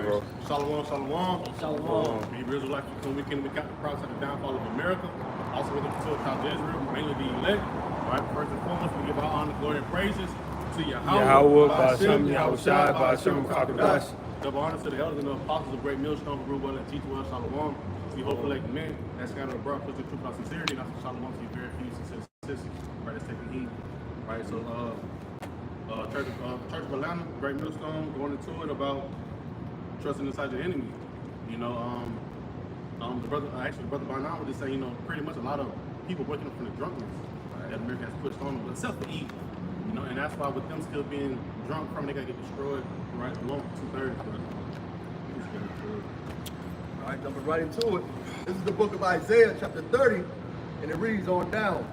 Bro. Shalom. Shalom. The Hebrews like to come weekend, we got the process of the downfall of America. Also, with the Children of Israel, mainly the elect. Right, first and foremost, we give our honor, glory, and praises to Yahweh, Ba'ashem, Yahushai, Ba'ashem, Kakadash. Double honor to the elders and the apostles of great millstone, group, well, and teach well, shalom. To you hopefully like men, that's kind of a broad Christian truth about sincerity, and that's shalom to you very few sisters. Right, that's taking heed. Right, so, Church of Atlanta, great millstone, going into it about trusting inside your enemy. You know, the brother Barnard would just say, you know, pretty much a lot of people waking up from the drunkenness that America has pushed on them, except for evil. You know, and that's why with them still being drunk from, they gotta get destroyed, right, along with 2/3. All right, jumping right into it. This is the book of Isaiah, chapter 30, and it reads on down.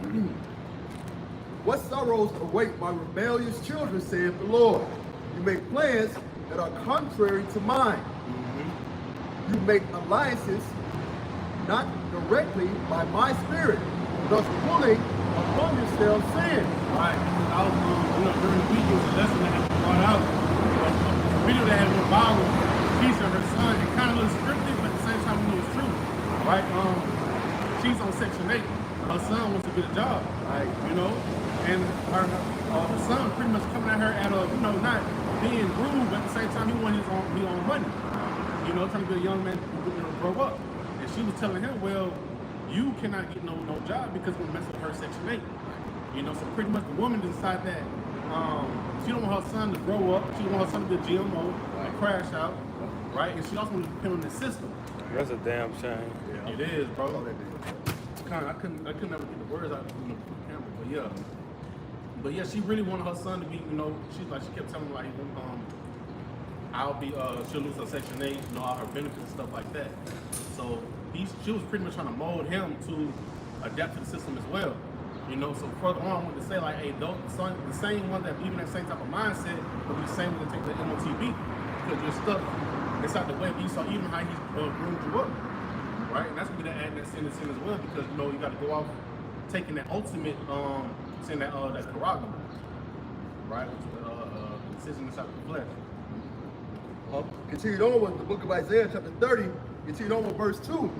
What sorrows await my rebellious children, saith the Lord. You make plans that are contrary to mine. You make alliances not directly by my spirit, thus pulling upon yourselves sin. Right. I was, during the week, it was a lesson that had been brought out. A video that had been viral, she's and her son. It kind of looks scripted, but at the same time, we know it's true. Right? She's on Section 8. Her son wants to get a job. Right. You know? And her son pretty much coming at her at a, you know, not being rude, but at the same time, he wanted his own money. You know, trying to be a young man who grow up. And she was telling him, well, you cannot get no job because we're messing with her Section 8. You know, so pretty much the woman decided that she don't want her son to grow up. She don't want her son to be a GMO and crash out, right? And she also wants to depend on the system. That's a damn shame. Yeah. It is, bro. I couldn't never get the words out of the camera, but yeah, she really wanted her son to be, you know, she kept telling me like, she'll lose her Section 8, you know, all her benefits and stuff like that. So she was pretty much trying to mold him to adapt to the system as well. You know, so further on, I wanted to say like, hey, the same one that even that same type of mindset will be the same one that take the MOTB, because you're stuck inside the web. You saw even how he's groomed you up, right? And that's gonna be adding that sin as well, because you know you got to go off taking that ultimate sin that prerogative, right? The decision inside the flesh. Continued on with the book of Isaiah, chapter 30, continued on with verse 2.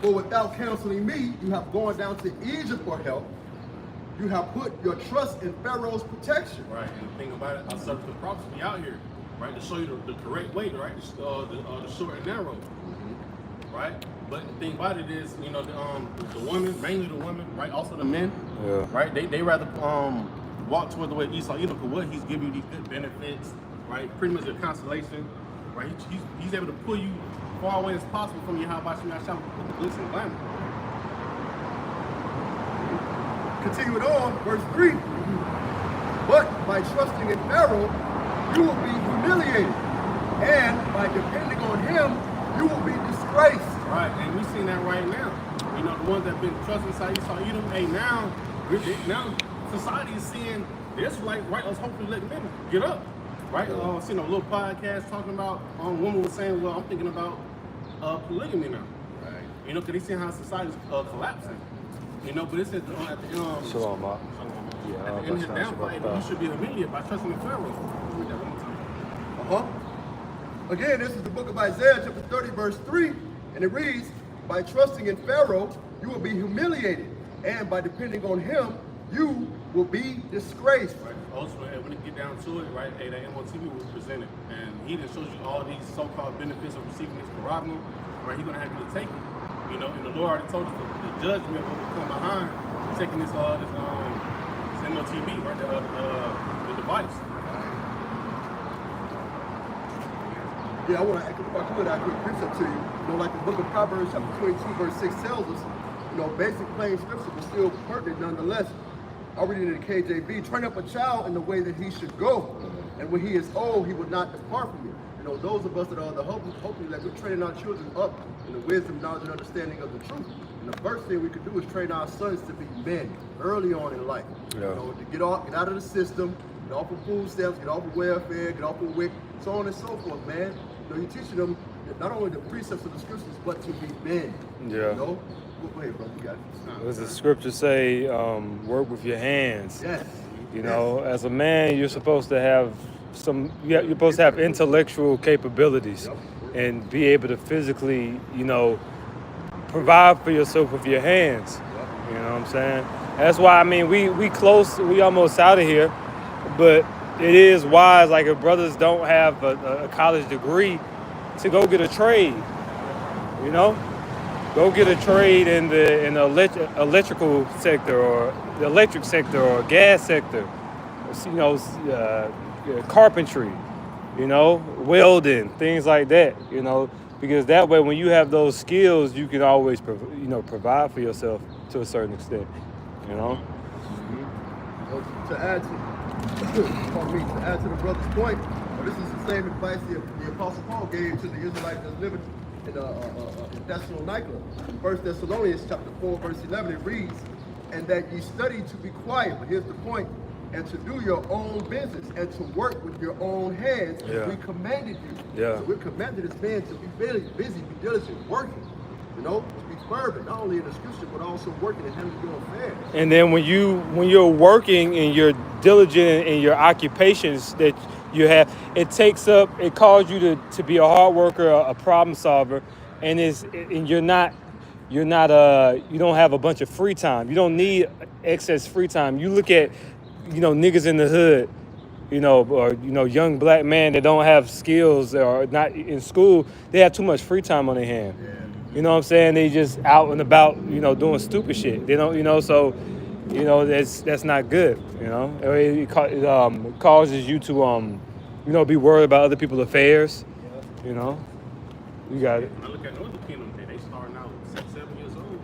For without counseling me, you have gone down to Egypt for help. You have put your trust in Pharaoh's protection. Right, and the thing about it, I serve the prophets be out here, right, to show you the correct way, right, the short and narrow, right? But the thing about it is, you know, the women, mainly the women, right, also the men, right, they rather walk toward the way Esau, you know, because what he's giving you these good benefits, right, pretty much your constellation, right, he's able to pull you far away as possible from your house by shooting out with the glitz and glamour. Continuing on, verse 3. But by trusting in Pharaoh, you will be humiliated, and by depending on him, you will be disgraced. Right, and we've seen that right now. You know, the ones that have been trusting inside Esau Edom, hey, now society is seeing the Israelites, right, us hopefully letting them get up. Right, seen a little podcast talking about, woman was saying, well, I'm thinking about polygamy now. Right. You know, because they see how society's collapsing. You know, but it says at the end, Shalom, at the end of his downfall, you should be humiliated by trusting in Pharaoh. Read that one more time. Again, this is the book of Isaiah, chapter 30, verse 3, and it reads, by trusting in Pharaoh, you will be humiliated, and by depending on him, you will be disgraced. Right. Also, when it get down to it, right, hey, that MOTV was presented, and he just shows you all these so-called benefits of receiving this prerogative, right, he's going to have you to take it. You know, and the Lord already told us the judgment will come behind taking this MOTV, right, the device. Yeah, if I could, I could precept to you. You know, like the book of Proverbs, chapter 22, verse 6 tells us, you know, basic plain scripture, but still pertinent nonetheless. I'll read it in the KJV. Train up a child in the way that he should go, and when he is old, he will not depart from it. You know, those of us that are the hopefully that we're training our children up in the wisdom, knowledge, and understanding of the truth. And the first thing we could do is train our sons to be men early on in life. You know, to get out of the system, get off of food stamps, get off of welfare, get off of WIC, so on and so forth, man. You know, you're teaching them not only the precepts of the scriptures, but to be men. Yeah. You know? Go ahead, brother. You got it. Does the scripture say, work with your hands? Yes. You know, as a man, you're supposed to have you're supposed to have intellectual capabilities and be able to physically, provide for yourself with your hands. You know what I'm saying? That's why, I mean, we close, we almost out of here, but it is wise, like if brothers don't have a college degree, to go get a trade, Go get a trade in the electrical sector or the electric sector or gas sector, carpentry, welding, things like that, because that way when you have those skills, you can always provide for yourself to a certain extent, To add to the brother's point, this is the same advice the Apostle Paul gave to the Israelites that's living in Thessalonica. 1 Thessalonians chapter 4, verse 11, it reads, "And that ye study to be quiet," but here's the point, "and to do your own business, and to work with your own hands, as we commanded you." Yeah. So we're commanded as men to be busy, be diligent, working, to be fervent, not only in the scripture, but also working and handling your affairs. And then when you're working and you're diligent in your occupations that you have, it calls you to be a hard worker, a problem solver, and you don't have a bunch of free time. You don't need excess free time. You look at, niggas in the hood, or young black men that don't have skills or not in school, they have too much free time on their hand. Yeah. You know what I'm saying? They just out and about, doing stupid shit. They don't, so, that's not good. It causes you to, be worried about other people's affairs. You got it. When I look at Northern Kingdom, they starting out 6, 7 years old.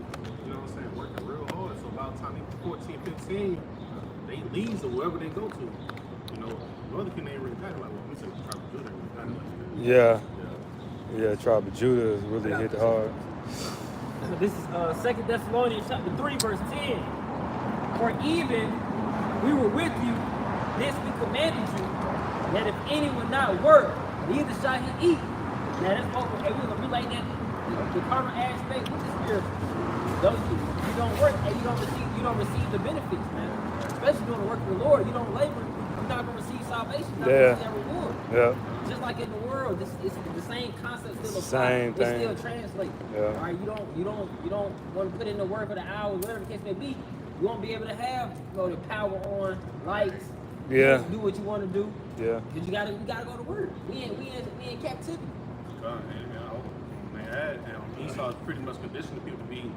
You know what I'm saying? Working real hard. So by the time they 14, 15, they leaves or wherever they go to. Northern Kingdom ain't really got it like what we say. Tribe of Judah ain't got it like that. Yeah, Tribe of Judah really hit hard. This is 2 Thessalonians chapter 3, verse 10. "For even we were with you, this we commanded you, that if anyone not work, neither shall he eat." Now that's what we're going to relate that the carnal aspect with the spiritual. Those you don't work and you don't receive the benefits, man. Especially doing the work of the Lord, you don't labor, you're not going to receive salvation, you're not going to receive that reward. Yeah. Just like in the world, it's the same concept still applies. Same It thing. still translates. Yeah. All right, you don't want to put in the work for the hours, whatever the case may be. You won't be able to have the power on lights. Yeah. Do what you want to do. Yeah. Because you gotta go to work. We in captivity. Esau is pretty much conditioning people to be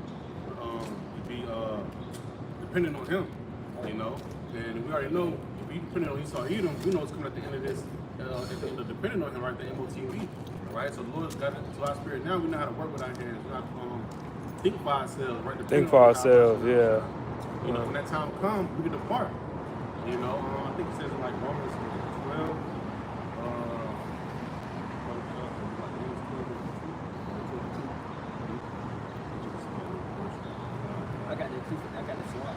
dependent on him, And we already know if we dependent on Esau, Edom, we know it's coming at the end of this. Depending on him, right? The MOTV, right? So the Lord's got it to our spirit. Now we know how to work with our hands. We know how to think for ourselves, right? Think for ourselves, yeah. When that time comes, we can depart. I think it says in like Romans 12. I got the Sirach.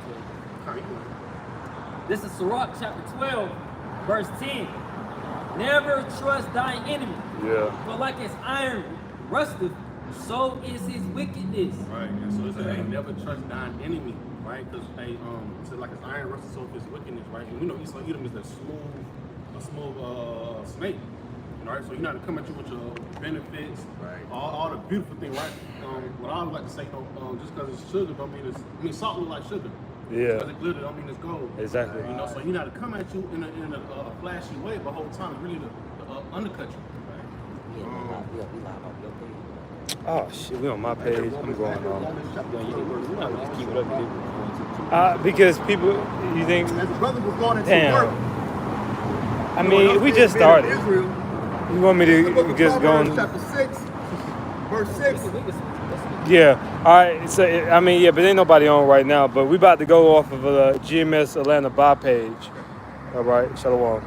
This is Sirach chapter 12, verse 10. "Never trust thine enemy. Yeah. For like as iron rusteth, so is his wickedness." Right. And so it says, never trust thine enemy, right? Because so like as iron rusteth, so is his wickedness, right? And we know Esau Edom is a smooth snake. Right, so you're not to come at you with your benefits, right? All the beautiful thing, right? What I would like to say, just because it's sugar, don't mean salt look like sugar. Yeah. Because it glitter, don't mean it's gold. Exactly. So you're not to come at you in a flashy way, but the whole time it's really to undercut you. Oh shit, we on my page. I'm going on. Because people, you think? As the brother was going into Damn. work, I mean, we just started. Israel, You want me to just go on? Chapter 6, verse 6. Yeah. All right. So but ain't nobody on right now. But we about to go off of the GMS Atlanta buy page. All right. Shalom.